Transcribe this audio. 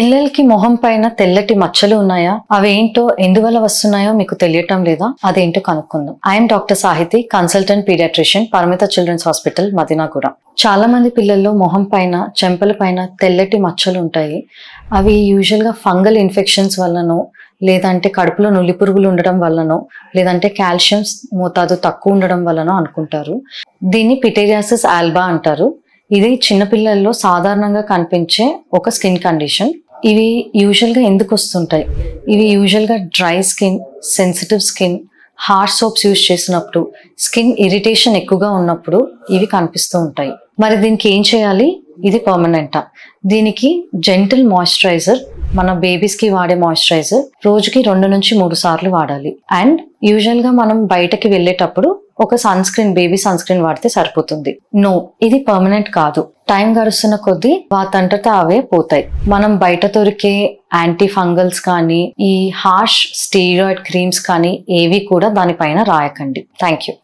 పిల్లలకి మొహం పైన తెల్లటి మచ్చలు ఉన్నాయా? అవేంటో ఎందువల్ల వస్తున్నాయో మీకు తెలియటం లేదా? అదేంటో కనుక్కుందాం. I'm doctor Sahithi, consultant paediatrician, Parimitha children's hospital, Madinaguda. చాలా మంది పిల్లల్లో మొహం పైన, చెంపల పైన తెల్లటి మచ్చలు ఉంటాయి. అవి యూజువల్ గా ఫంగల్ ఇన్ఫెక్షన్స్ వల్లనో, లేదంటే కడుపులో నులి పురుగులు ఉండడం వల్లనో, లేదంటే కాల్షియం మోతాదు తక్కువ ఉండడం వల్లనో అనుకుంటారు. దీన్ని పిటేరియాసిస్ ఆల్బా అంటారు. ఇది చిన్నపిల్లల్లో సాధారణంగా కనిపించే ఒక స్కిన్ కండిషన్. ఇవి యూజువల్గా ఎందుకు వస్తుంటాయి? ఇవి యూజువల్గా dry skin, sensitive skin, hard soaps use చేసినప్పుడు, స్కిన్ ఇరిటేషన్ ఎక్కువగా ఉన్నప్పుడు ఇవి కనిపిస్తూ ఉంటాయి. మరి దీనికి ఏం చేయాలి? ఇది పర్మనెంటా? దీనికి జెంటిల్ మాయిశ్చరైజర్, మన బేబీస్కి వాడే మాయిశ్చరైజర్ రోజుకి 2 నుంచి 3 సార్లు వాడాలి. అండ్ యూజువల్గా మనం బయటకి వెళ్ళేటప్పుడు ఒక sunscreen, baby sunscreen వాడితే సరిపోతుంది. నో, ఇది పర్మనెంట్ కాదు. టైం గడుస్తున్న కొద్దీ వాటంతటా అవే పోతాయి. మనం బయట దొరికే యాంటీ ఫంగల్స్ కానీ, ఈ హార్ష్ స్టీరాయిడ్ క్రీమ్స్ కానీ ఏవి కూడా దానిపైన రాయకండి. Thank you.